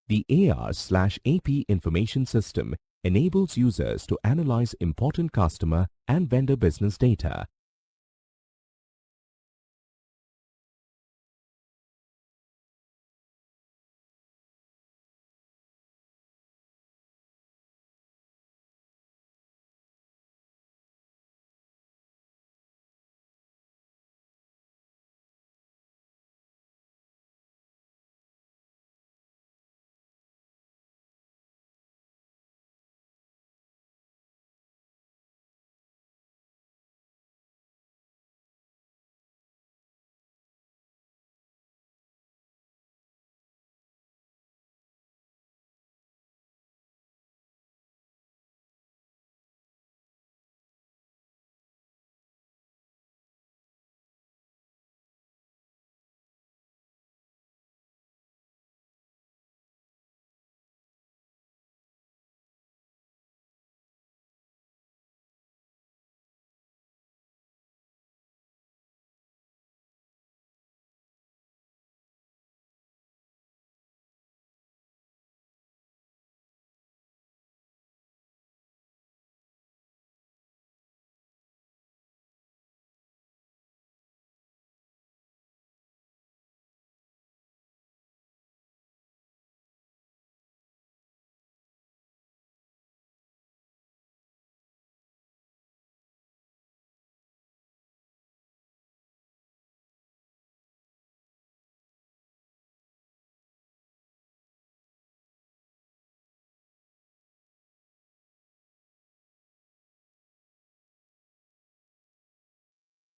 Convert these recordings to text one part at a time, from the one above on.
The AR/AP information system enables users to analyze important customer and vendor business data.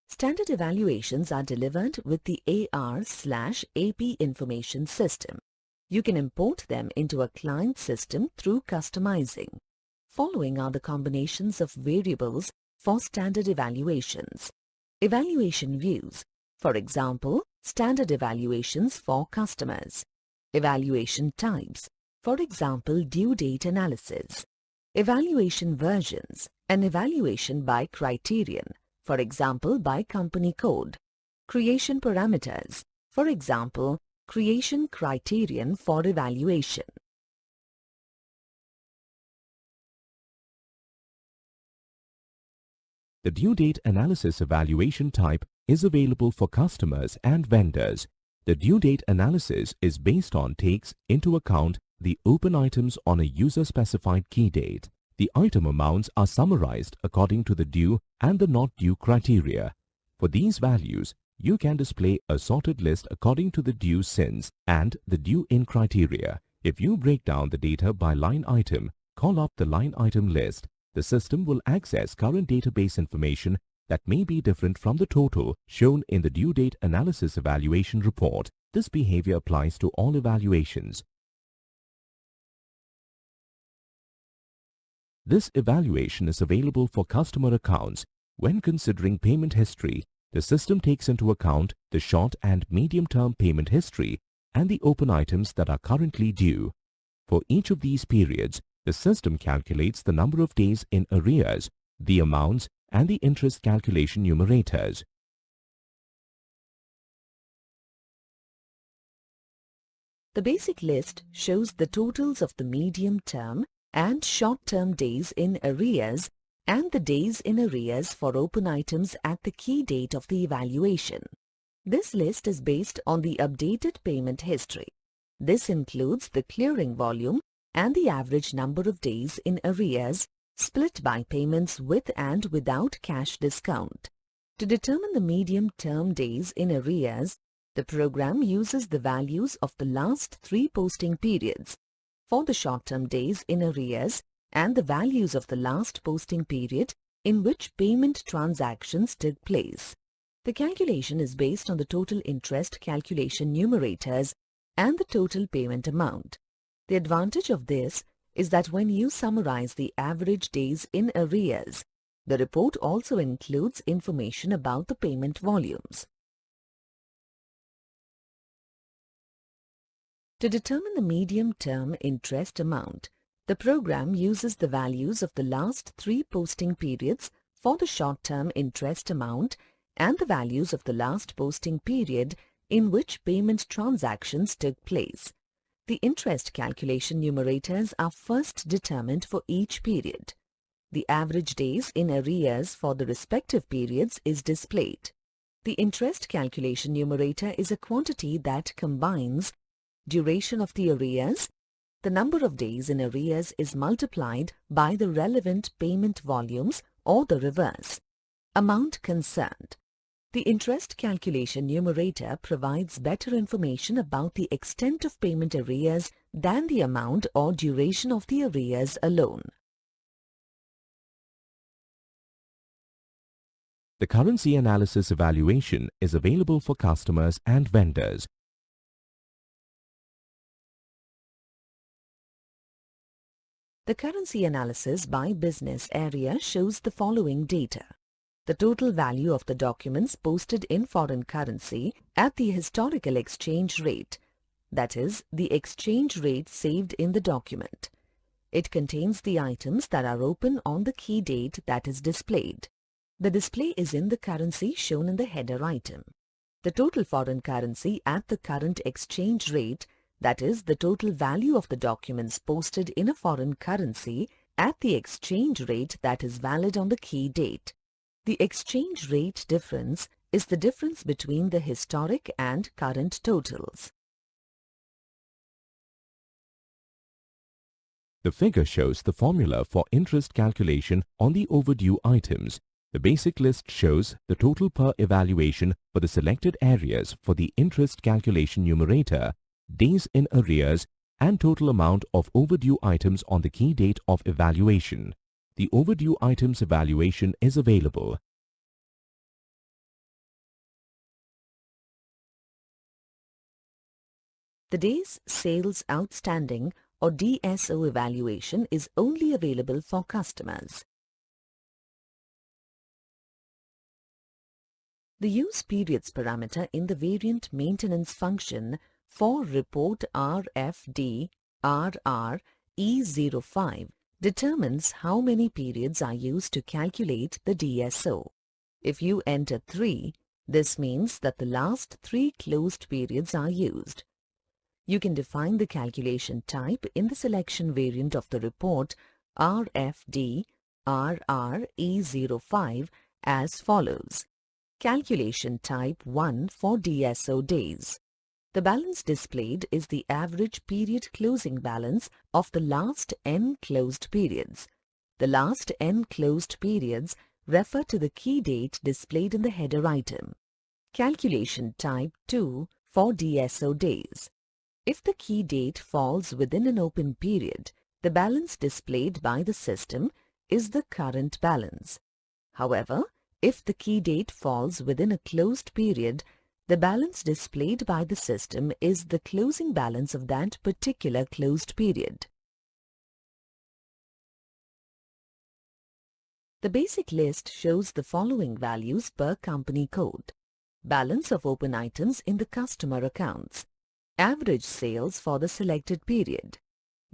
Standard evaluations are delivered with the AR/AP information system. You can import them into a client system through customizing. Following are the combinations of variables for standard evaluations. Evaluation views, for example, standard evaluations for customers. Evaluation types, for example, due date analysis. Evaluation versions, an evaluation by criterion, for example, by company code. Creation parameters, for example, creation criterion for evaluation. The due date analysis evaluation type is available for customers and vendors. The due date analysis is based on takes into account the open items on a user-specified key date. The item amounts are summarized according to the due and the not due criteria. For these values, you can display a sorted list according to the due since and the due in criteria. If you break down the data by line item, call up the line item list. The system will access current database information that may be different from the total shown in the due date analysis evaluation report. This behavior applies to all evaluations. This evaluation is available for customer accounts. When considering payment history, the system takes into account the short and medium-term payment history and the open items that are currently due. For each of these periods, the system calculates the number of days in arrears, the amounts, and the interest calculation numerators. The basic list shows the totals of the medium-term and short-term days in arrears and the days in arrears for open items at the key date of the evaluation. This list is based on the updated payment history. This includes the clearing volume and the average number of days in arrears split by payments with and without cash discount. To determine the medium-term days in arrears, the program uses the values of the last 3 posting periods for the short-term days in arrears and the values of the last posting period in which payment transactions took place. The calculation is based on the total interest calculation numerators and the total payment amount. The advantage of this is that when you summarize the average days in arrears, the report also includes information about the payment volumes. To determine the medium-term interest amount, the program uses the values of the last 3 posting periods for the short-term interest amount and the values of the last posting period in which payment transactions took place. The interest calculation numerators are first determined for each period. The average days in arrears for the respective periods is displayed. The interest calculation numerator is a quantity that combines duration of the arrears. The number of days in arrears is multiplied by the relevant payment volumes or the reverse. Amount concerned. The interest calculation numerator provides better information about the extent of payment arrears than the amount or duration of the arrears alone. The currency analysis evaluation is available for customers and vendors. The currency analysis by business area shows the following data. The total value of the documents posted in foreign currency at the historical exchange rate, that is, the exchange rate saved in the document. It contains the items that are open on the key date that is displayed. The display is in the currency shown in the header item. The total foreign currency at the current exchange rate, that is, the total value of the documents posted in a foreign currency at the exchange rate that is valid on the key date. The exchange rate difference is the difference between the historic and current totals. The figure shows the formula for interest calculation on the overdue items. The basic list shows the total per evaluation for the selected areas for the interest calculation numerator, days in arrears, and total amount of overdue items on the key date of evaluation. The overdue items evaluation is available. The Days Sales Outstanding or DSO evaluation is only available for customers. The use periods parameter in the variant maintenance function for report RFD RR E05 determines how many periods are used to calculate the DSO. If you enter 3, this means that the last 3 closed periods are used. You can define the calculation type in the selection variant of the report RFD RR E05 as follows. Calculation type 1 for DSO days. The balance displayed is the average period closing balance of the last n closed periods. The last n closed periods refer to the key date displayed in the header item. Calculation type 2 for DSO days. If the key date falls within an open period, the balance displayed by the system is the current balance. However, if the key date falls within a closed period, the balance displayed by the system is the closing balance of that particular closed period. The basic list shows the following values per company code. Balance of open items in the customer accounts. Average sales for the selected period.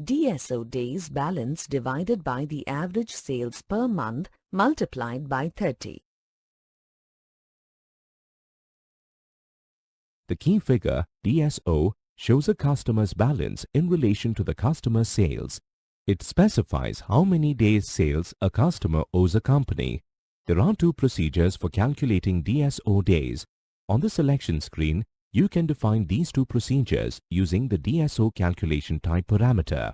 DSO days balance divided by the average sales per month multiplied by 30. The key figure, DSO, shows a customer's balance in relation to the customer's sales. It specifies how many days sales a customer owes a company. There are 2 procedures for calculating DSO days. On the selection screen, you can define these 2 procedures using the DSO calculation type parameter.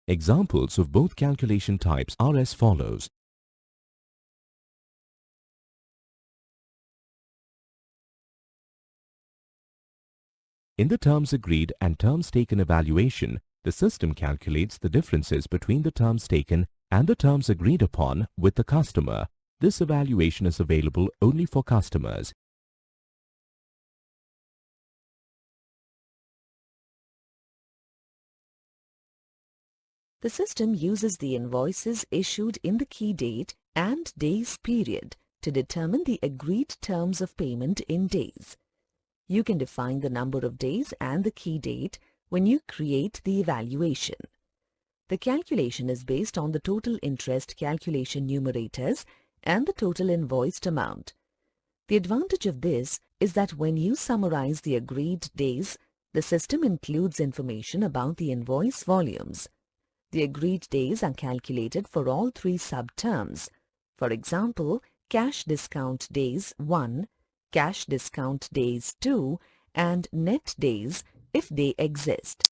Examples of both calculation types are as follows. In the terms agreed and terms taken evaluation, the system calculates the differences between the terms taken and the terms agreed upon with the customer. This evaluation is available only for customers. The system uses the invoices issued in the key date and days period to determine the agreed terms of payment in days. You can define the number of days and the key date when you create the evaluation. The calculation is based on the total interest calculation numerators and the total invoiced amount. The advantage of this is that when you summarize the agreed days, the system includes information about the invoice volumes. The agreed days are calculated for all three sub-terms. For example, cash discount days 1, cash discount days 2, and net days if they exist.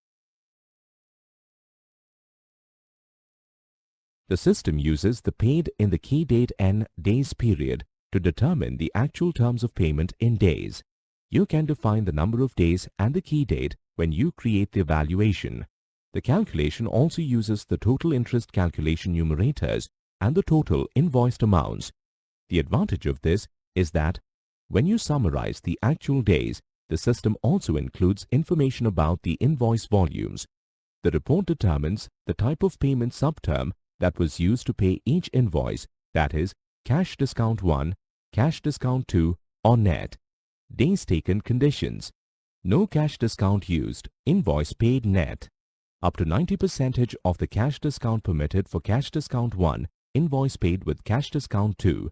The system uses the paid in the key date N days period to determine the actual terms of payment in days. You can define the number of days and the key date when you create the evaluation. The calculation also uses the total interest calculation numerators and the total invoiced amounts. The advantage of this is that when you summarize the actual days, the system also includes information about the invoice volumes. The report determines the type of payment subterm that was used to pay each invoice, that is, cash discount 1, cash discount 2, or net. Days taken conditions: no cash discount used, invoice paid net. Up to 90% of the cash discount permitted for cash discount 1, invoice paid with cash discount 2.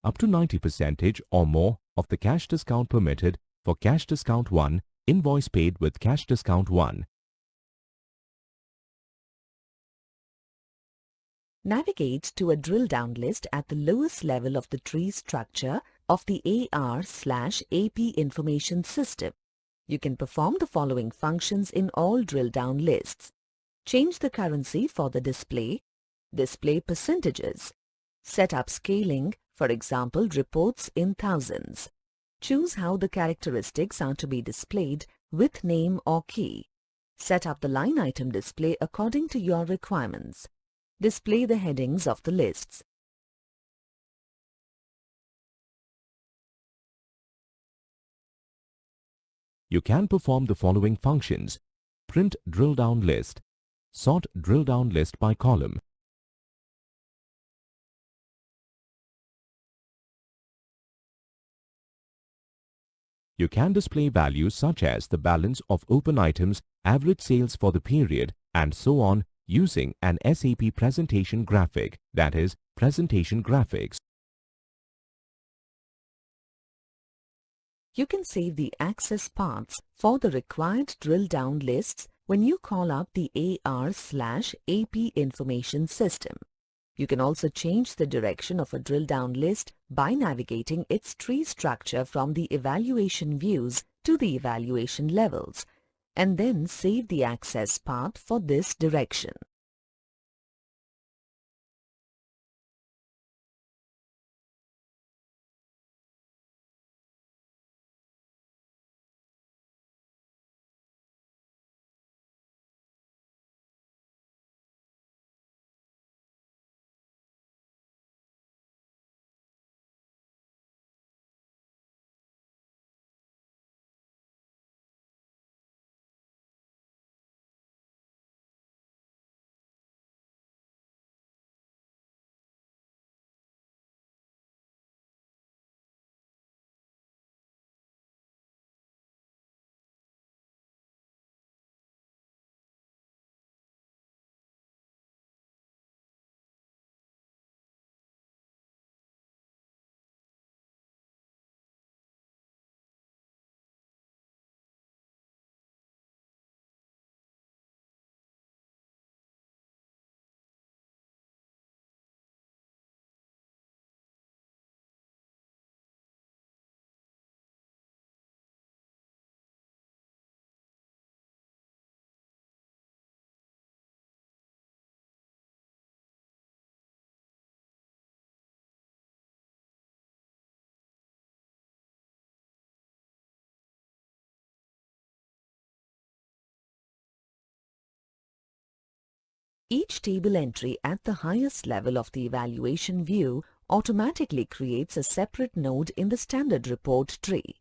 Up to 90% or more of the cash discount permitted for cash discount 1, invoice paid with cash discount 1. Navigate to a drill-down list at the lowest level of the tree structure of the AR/AP information system. You can perform the following functions in all drill-down lists. Change the currency for the display, display percentages, set up scaling, for example, reports in thousands. Choose how the characteristics are to be displayed with name or key. Set up the line item display according to your requirements. Display the headings of the lists. You can perform the following functions: print drill down list, sort drill down list by column, you can display values such as the balance of open items, average sales for the period, and so on using an SAP presentation graphic, that is, presentation graphics. You can save the access paths for the required drill-down lists when you call up the AR/AP information system. You can also change the direction of a drill-down list by navigating its tree structure from the evaluation views to the evaluation levels, and then save the access path for this direction. Each table entry at the highest level of the evaluation view automatically creates a separate node in the standard report tree.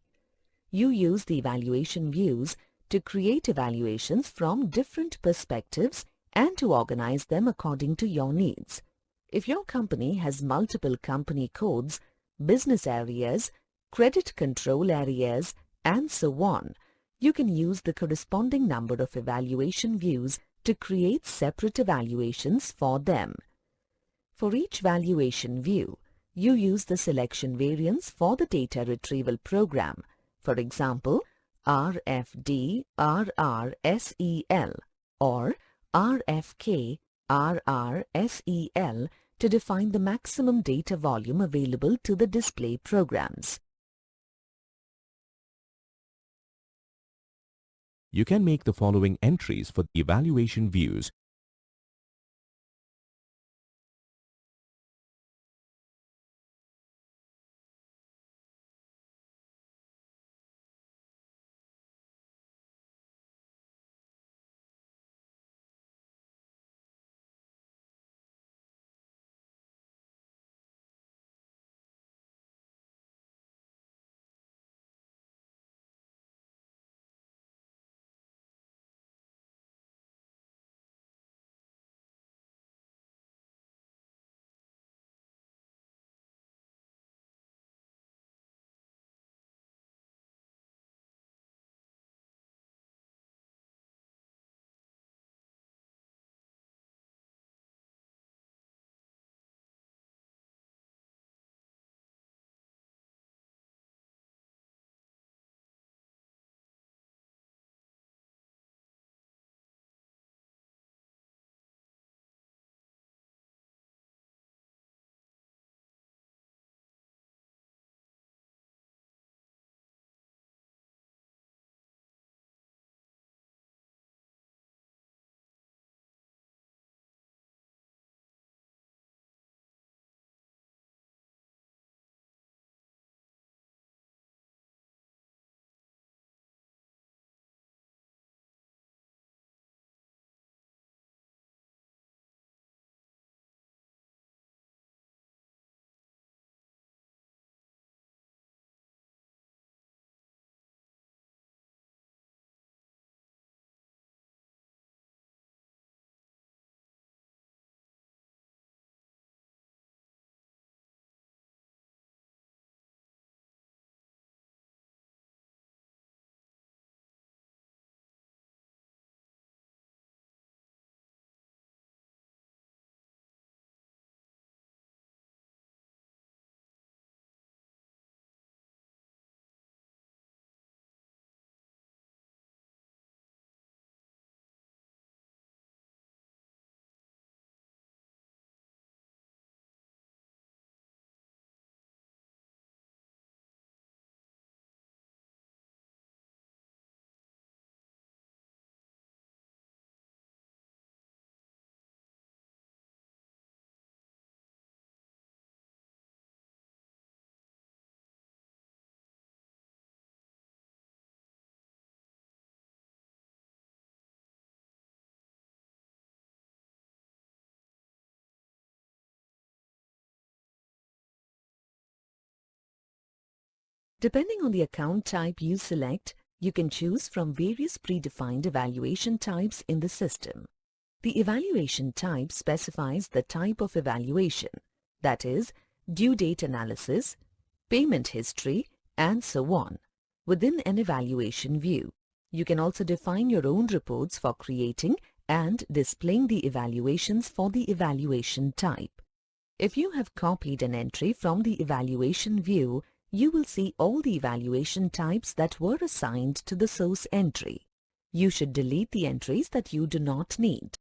You use the evaluation views to create evaluations from different perspectives and to organize them according to your needs. If your company has multiple company codes, business areas, credit control areas, and so on, you can use the corresponding number of evaluation views to create separate evaluations for them. For each valuation view, you use the selection variance for the data retrieval program. For example, RFD RRSEL or RFK RRSEL to define the maximum data volume available to the display programs. You can make the following entries for the evaluation views. Depending on the account type you select, you can choose from various predefined evaluation types in the system. The evaluation type specifies the type of evaluation, that is, due date analysis, payment history, and so on, within an evaluation view. You can also define your own reports for creating and displaying the evaluations for the evaluation type. If you have copied an entry from the evaluation view, you will see all the evaluation types that were assigned to the source entry. You should delete the entries that you do not need.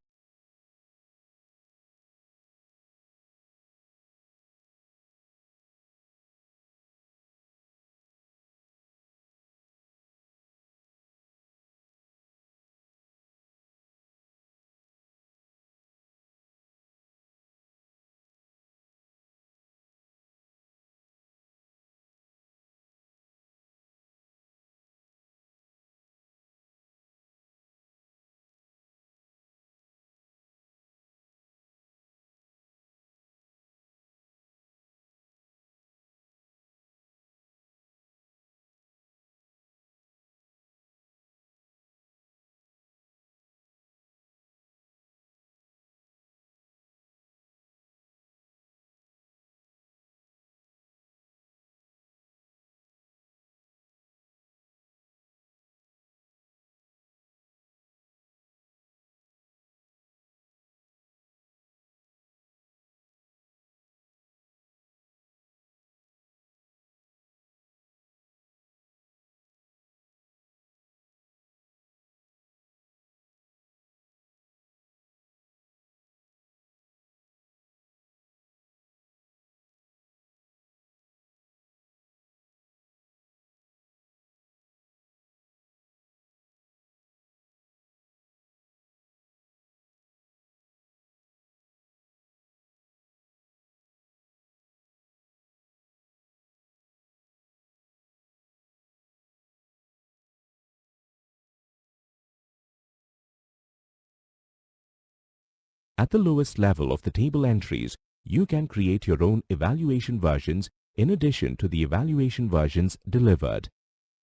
At the lowest level of the table entries, you can create your own evaluation versions in addition to the evaluation versions delivered.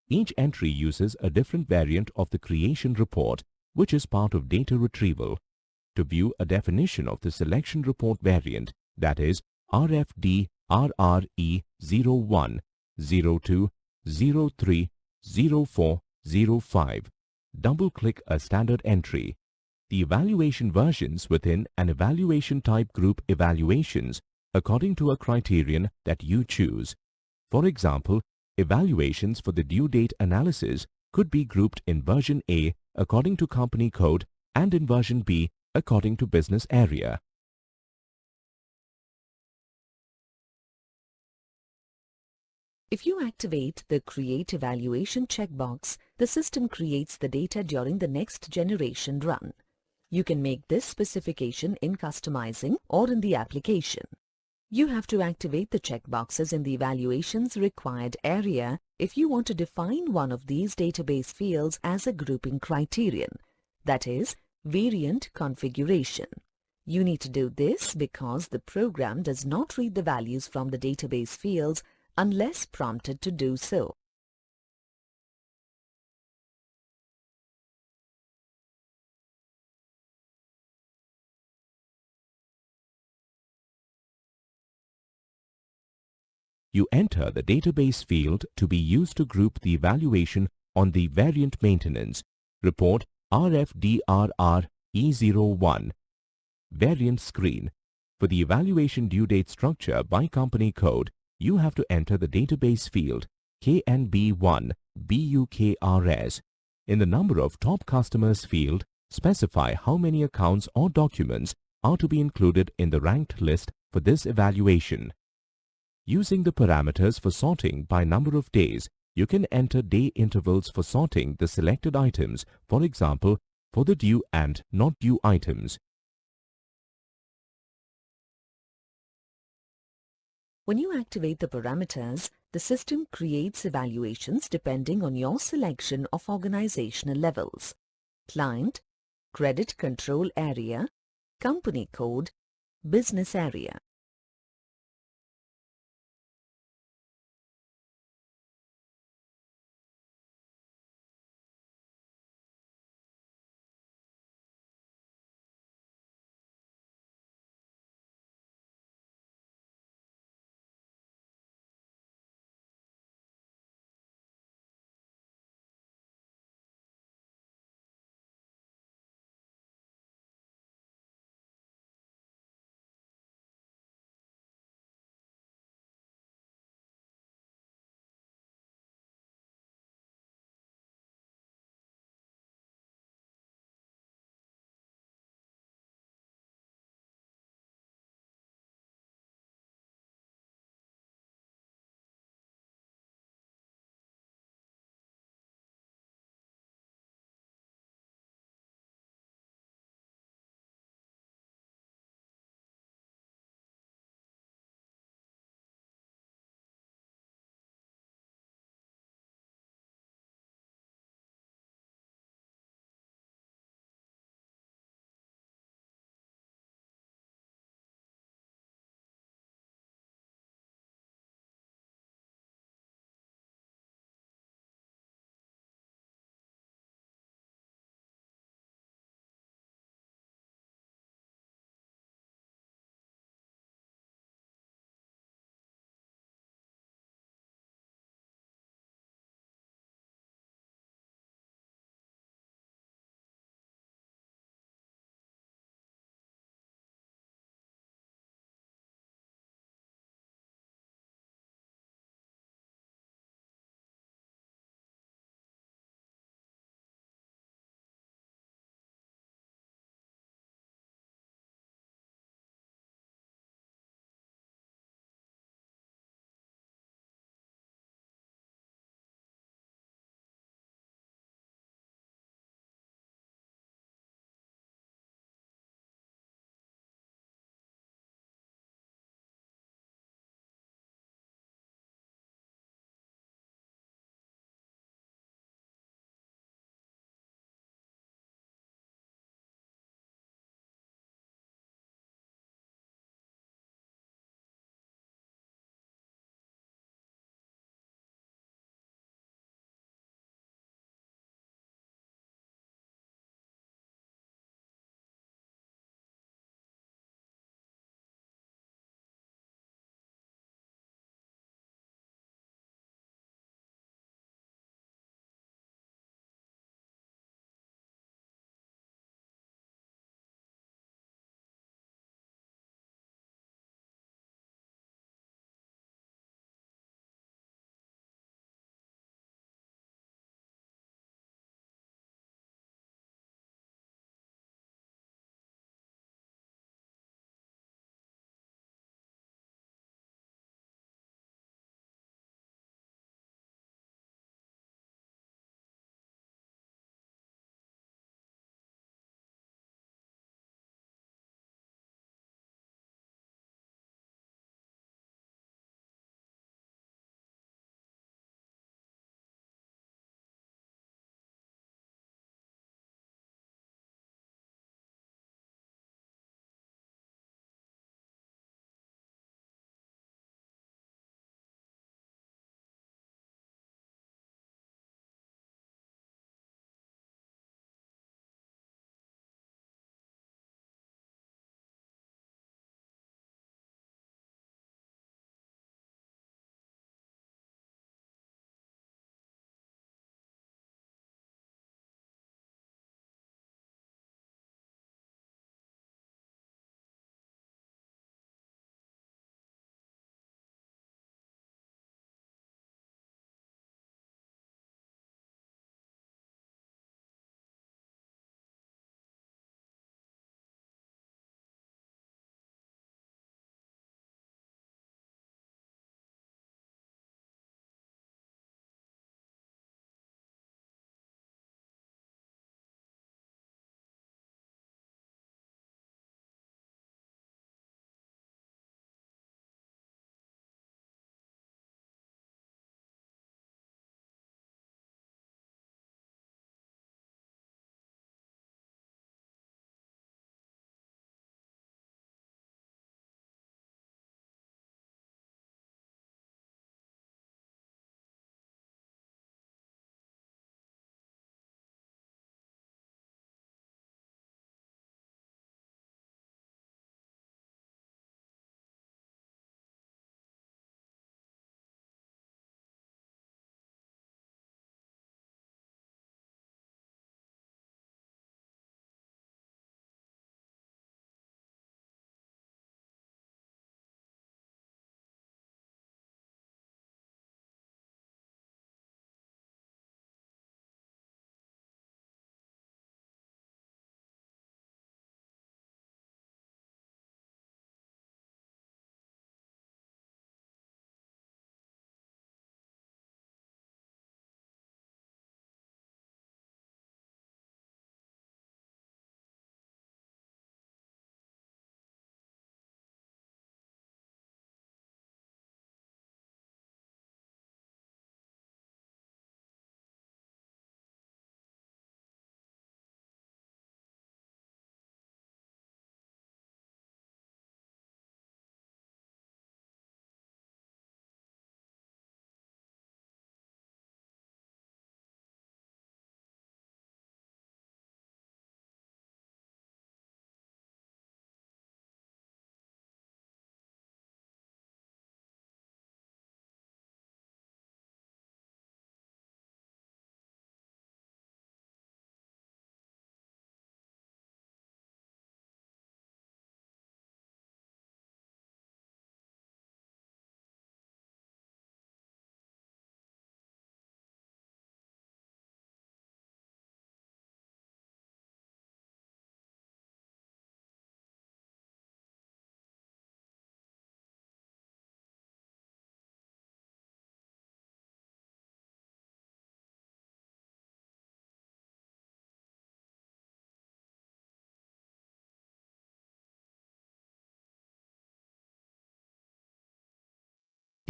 Each entry uses a different variant of the creation report, which is part of data retrieval. To view a definition of the selection report variant, that is RFD RRE01, 02, 03, 04, 05, double-click a standard entry. The evaluation versions within an evaluation type group evaluations according to a criterion that you choose. For example, evaluations for the due date analysis could be grouped in version A according to company code and in version B according to business area. If you activate the Create Evaluation checkbox, the system creates the data during the next generation run. You can make this specification in customizing or in the application. You have to activate the checkboxes in the evaluations required area if you want to define one of these database fields as a grouping criterion, that is, variant configuration. You need to do this because the program does not read the values from the database fields unless prompted to do so. You enter the database field to be used to group the evaluation on the variant maintenance report RFDRR-E01 variant screen. For the evaluation due date structure by company code, you have to enter the database field KNB1 BUKRS. In the number of top customers field, specify how many accounts or documents are to be included in the ranked list for this evaluation. Using the parameters for sorting by number of days, you can enter day intervals for sorting the selected items, for example, for the due and not due items. When you activate the parameters, the system creates evaluations depending on your selection of organizational levels: client, credit control area, company code, business area.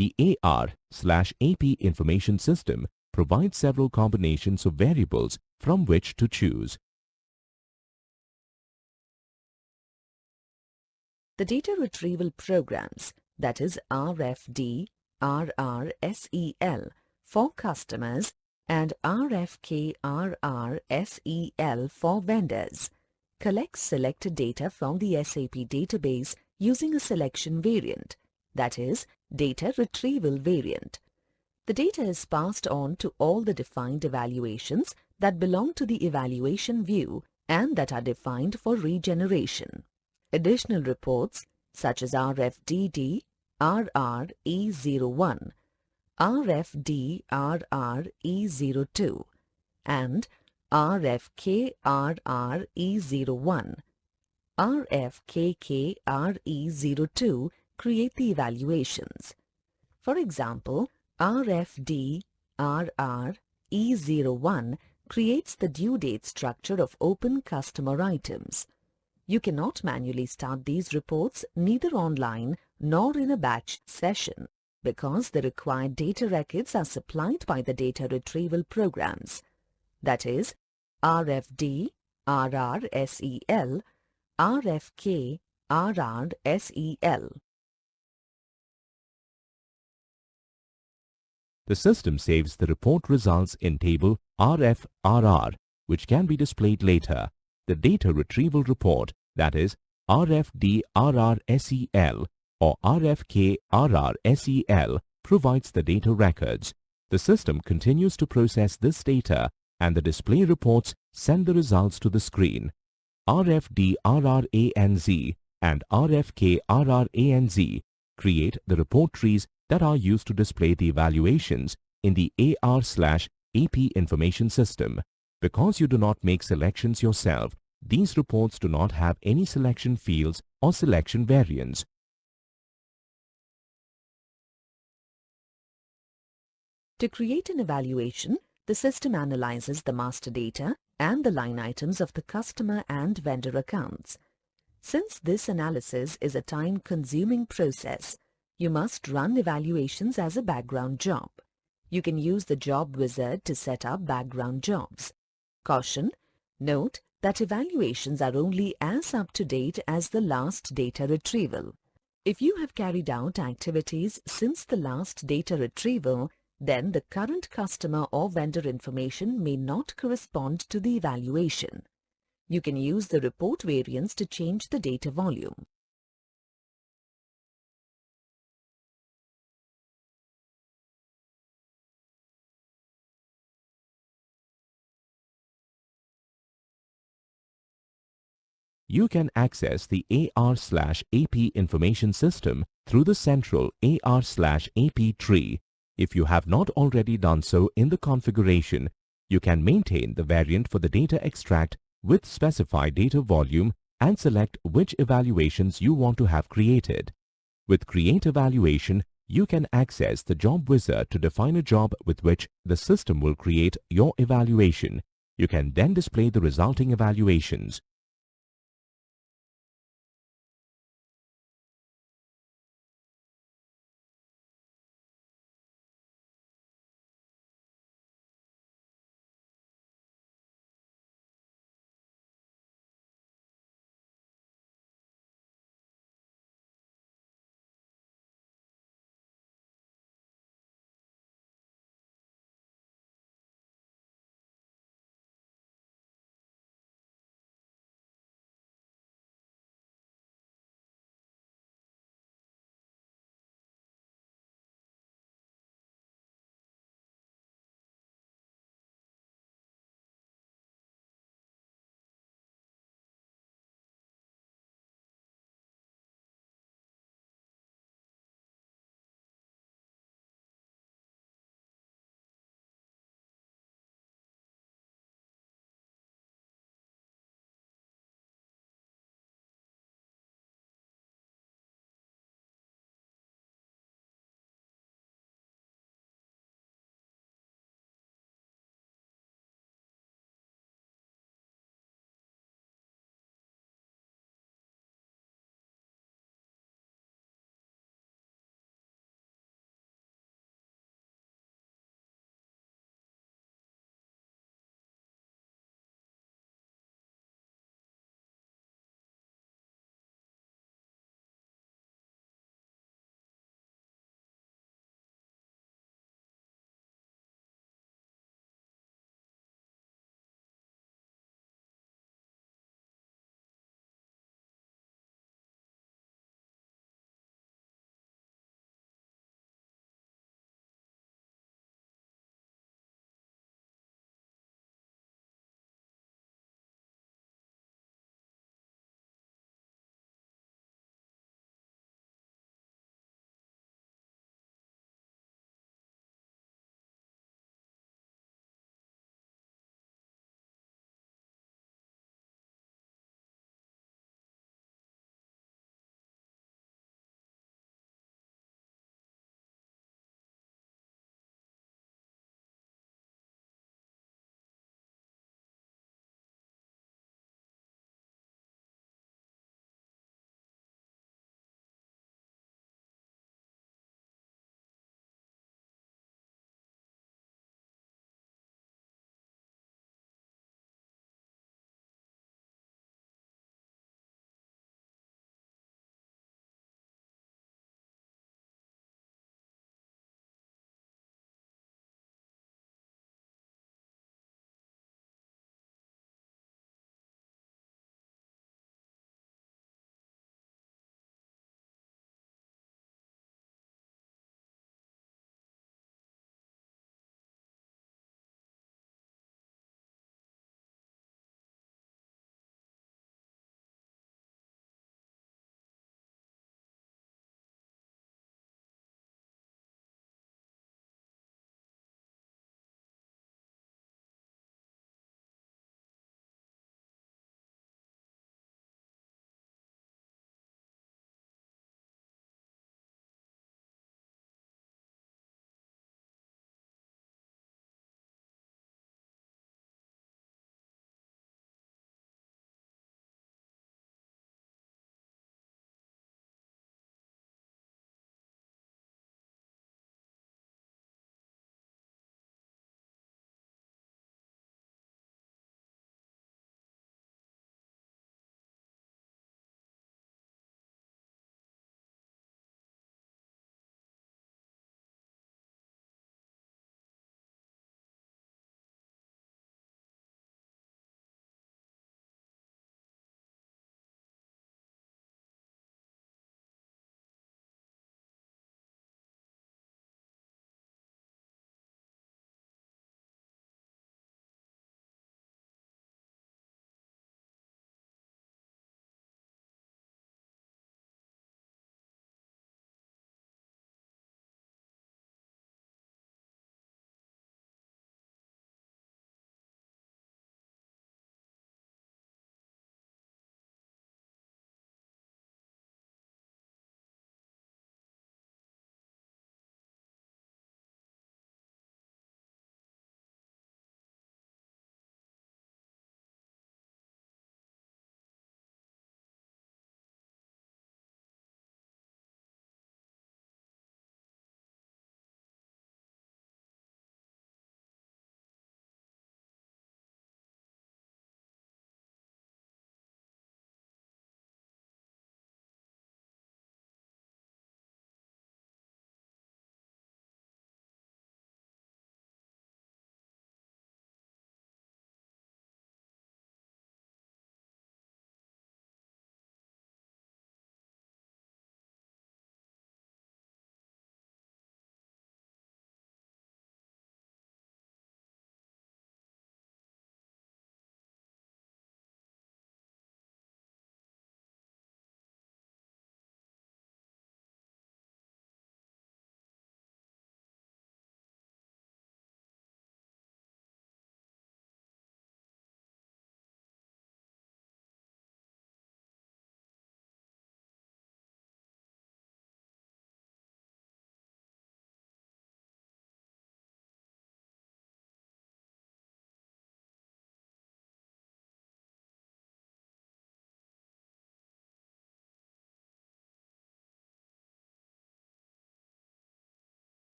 The AR/AP information system provides several combinations of variables from which to choose. The data retrieval programs, that is RFD, RRSEL for customers and RFK-RRSEL for vendors, collects selected data from the SAP database using a selection variant, that is, data retrieval variant. The data is passed on to all the defined evaluations that belong to the evaluation view and that are defined for regeneration. Additional reports such as RFDD, RRE01, RFD-RRE02 and RFK-RRE01, RFKK-RE02 create the evaluations. For example, RFD-RRE01 creates the due date structure of open customer items. You cannot manually start these reports neither online nor in a batch session because the required data records are supplied by the data retrieval programs, that is, RFD, RRSEL, RFK, RRSEL. The system saves the report results in table RFRR, which can be displayed later. The data retrieval report, that is RFD-RRSEL or RFK-RRSEL, provides the data records. The system continues to process this data and the display reports send the results to the screen. RFD-RRANZ and RFK-RRANZ create the report trees that are used to display the evaluations in the AR/AP information system. Because you do not make selections yourself, these reports do not have any selection fields or selection variants. To create an evaluation, the system analyzes the master data and the line items of the customer and vendor accounts. Since this analysis is a time-consuming process, you must run evaluations as a background job. You can use the job wizard to set up background jobs. Caution: note that evaluations are only as up-to-date as the last data retrieval. If you have carried out activities since the last data retrieval, then the current customer or vendor information may not correspond to the evaluation. You can use the report variants to change the data volume. You can access the AR/AP information system through the central AR/AP tree. If you have not already done so in the configuration, you can maintain the variant for the data extract with specified data volume and select which evaluations you want to have created. With Create Evaluation, you can access the Job Wizard to define a job with which the system will create your evaluation. You can then display the resulting evaluations.